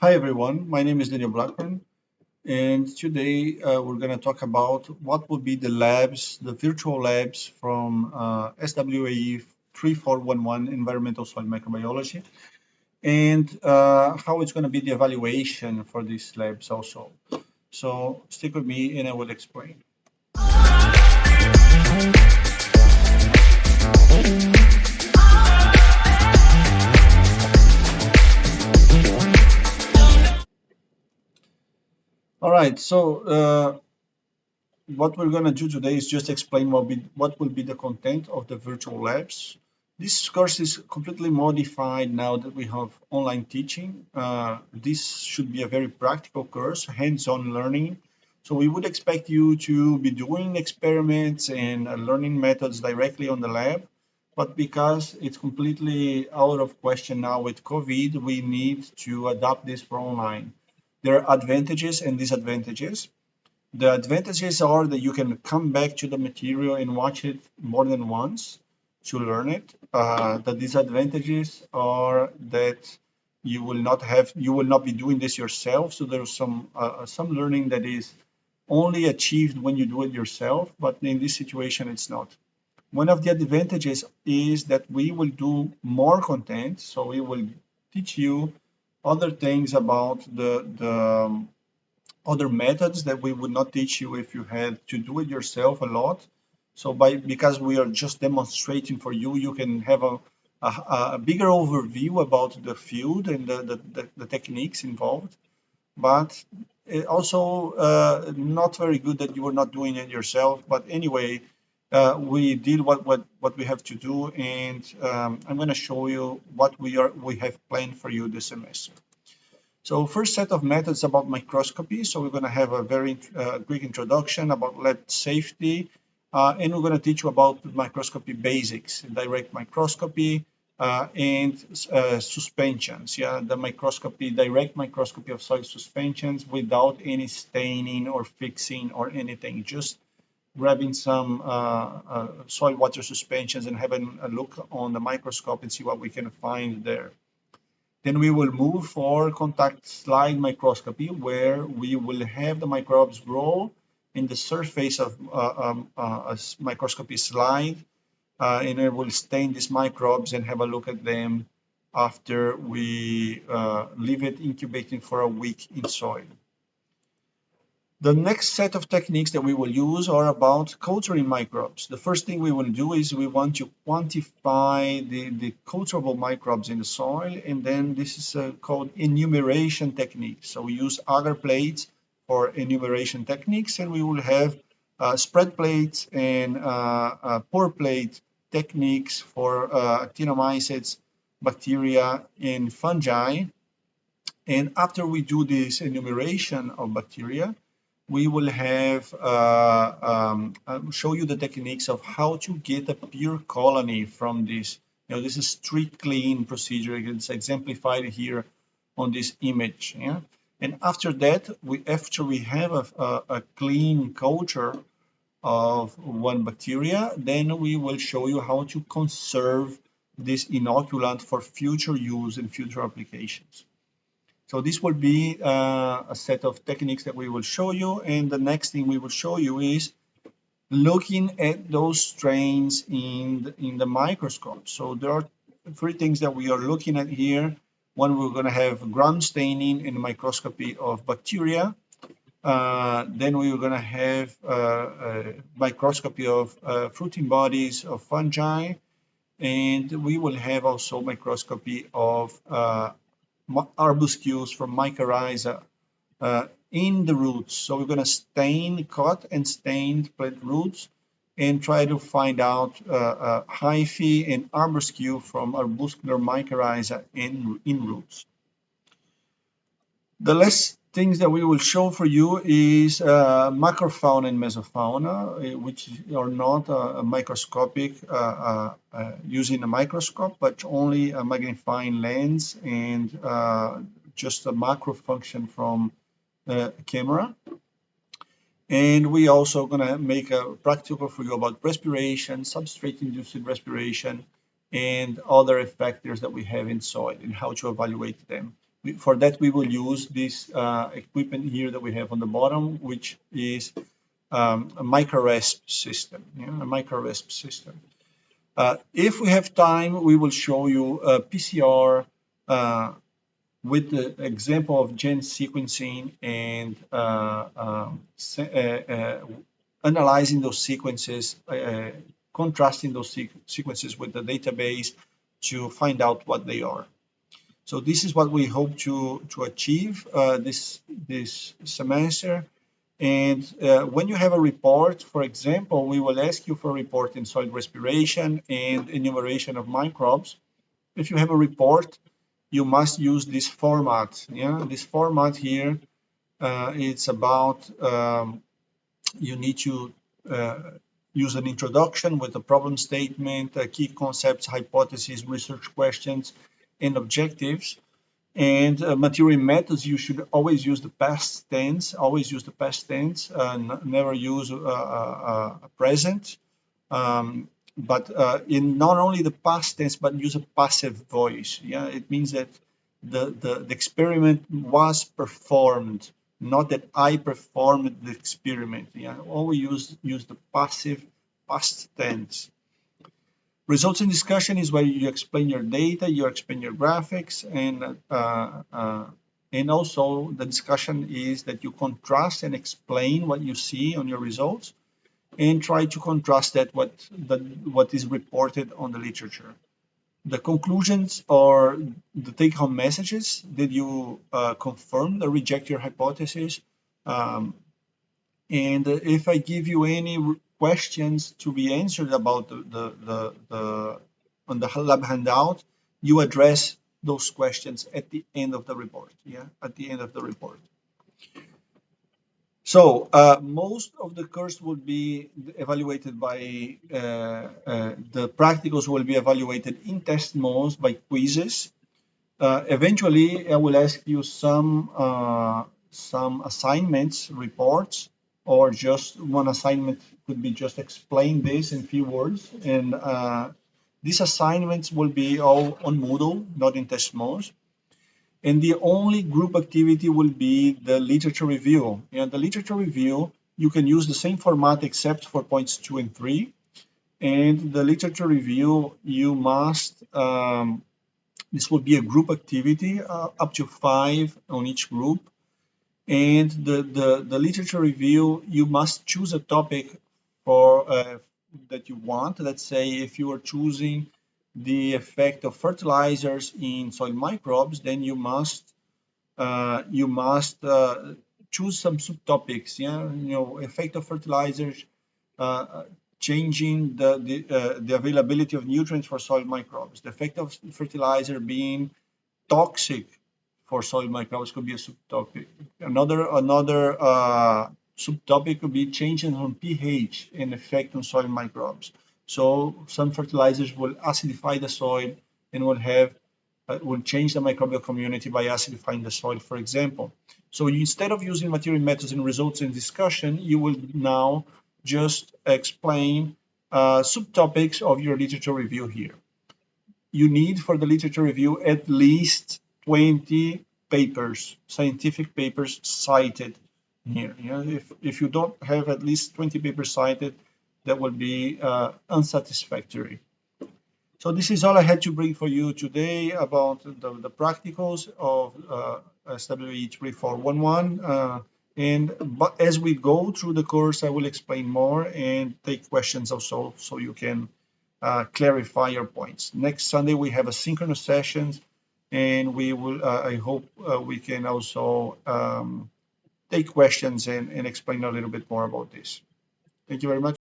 Hi everyone, my name is Daniel Blackburn, and today we're going to talk about what would be the labs, the virtual labs from SWAE 3411 Environmental Soil Microbiology, and how it's going to be the evaluation for these labs also. So stick with me and I will explain. All right, so what we're going to do today is just explain what will be the content of the virtual labs. This course is completely modified now that we have online teaching. This should be a very practical course, hands-on learning. So we would expect you to be doing experiments and learning methods directly on the lab. But because it's completely out of question now with COVID, we need to adapt this for online. There are advantages and disadvantages. The advantages are that you can come back to the material and watch it more than once to learn it. The disadvantages are that you will not be doing this yourself. So there's some learning that is only achieved when you do it yourself, but in this situation, it's not. One of the advantages is that we will do more content. So we will teach you other things about the other methods that we would not teach you if you had to do it yourself a lot. So because we are just demonstrating for you, you can have a bigger overview about the field and the techniques involved. But also not very good that you are not doing it yourself. But anyway, we did what we have to do, and I'm going to show you what we have planned for you this semester. So first set of methods about microscopy. So we're going to have a very quick introduction about lab safety, and we're going to teach you about microscopy basics, direct microscopy, and suspensions. Yeah, the direct microscopy of soil suspensions without any staining or fixing or anything, just grabbing some soil water suspensions and having a look on the microscope and see what we can find there. Then we will move for contact slide microscopy, where we will have the microbes grow in the surface of a microscopy slide, and it will stain these microbes and have a look at them after we leave it incubating for a week in soil. The next set of techniques that we will use are about culturing microbes. The first thing we will do is we want to quantify the culturable microbes in the soil, and then this is called enumeration techniques. So we use agar plates for enumeration techniques, and we will have spread plates and pour plate techniques for actinomycetes, bacteria, and fungi. And after we do this enumeration of bacteria, we will have show you the techniques of how to get a pure colony from this. This is strict clean procedure. It's exemplified here on this image. Yeah? And after that, after we have a clean culture of one bacteria, then we will show you how to conserve this inoculant for future use and future applications. So this will be a set of techniques that we will show you, and the next thing we will show you is looking at those strains in the microscope. So there are three things that we are looking at here. One, we're going to have ground staining in the microscopy of bacteria. Then we are going to have a microscopy of fruiting bodies of fungi, and we will have also microscopy of arbuscules from mycorrhiza in the roots. So we're going to cut and stain plant roots and try to find out hyphae and arbuscule from arbuscular mycorrhiza in roots. The last things that we will show for you is macrofauna and mesofauna, which are not microscopic using a microscope, but only a magnifying lens and just a macro function from a camera. And we also going to make a practical for you about respiration, substrate-induced respiration, and other factors that we have in soil and how to evaluate them For that, we will use this equipment here that we have on the bottom, which is a micro-RESP system, a micro-RESP system. If we have time, we will show you a PCR with the example of gen sequencing and analyzing those sequences, contrasting those sequences with the database to find out what they are. So this is what we hope to achieve this semester. And when you have a report, for example, we will ask you for a report in soil respiration and enumeration of microbes. If you have a report, you must use this format. This format here, it's about you need to use an introduction with a problem statement, key concepts, hypotheses, research questions, and objectives. And material methods, you should always use the past tense, never use present. But in not only the past tense, but use a passive voice. It means that the experiment was performed, not that I performed the experiment. Always use the passive past tense. Results in discussion is where you explain your data, you explain your graphics, and also the discussion is that you contrast and explain what you see on your results, and try to contrast that what is reported on the literature. The conclusions are the take-home messages. Did you confirm or reject your hypothesis? And if I give you any questions to be answered about on the lab handout, you address those questions at the end of the report. At the end of the report. So most of the course will be evaluated by the practicals will be evaluated in test modes by quizzes. Eventually, I will ask you some assignments, reports, or just one assignment could be just explain this in few words. And these assignments will be all on Moodle, not in test modes. And the only group activity will be the literature review. And the literature review, you can use the same format except for points 2 and 3. And the literature review, you must, this will be a group activity, up to 5 on each group. And the literature review, you must choose a topic for that you want. Let's say if you are choosing the effect of fertilizers in soil microbes, then you must choose some subtopics. Effect of fertilizers changing the availability of nutrients for soil microbes. The effect of fertilizer being toxic for soil microbes could be a subtopic. Another subtopic could be changing on pH and effect on soil microbes. So some fertilizers will acidify the soil and will change the microbial community by acidifying the soil, for example. So instead of using material methods and results in discussion, you will now just explain subtopics of your literature review here. You need for the literature review at least 20 papers, scientific papers cited here. If you don't have at least 20 papers cited, that will be unsatisfactory. So this is all I had to bring for you today about the practicals of SWE3411. But as we go through the course, I will explain more and take questions also, so you can clarify your points. Next Sunday we have asynchronous sessions, and we will. I hope we can also take questions and explain a little bit more about this. Thank you very much.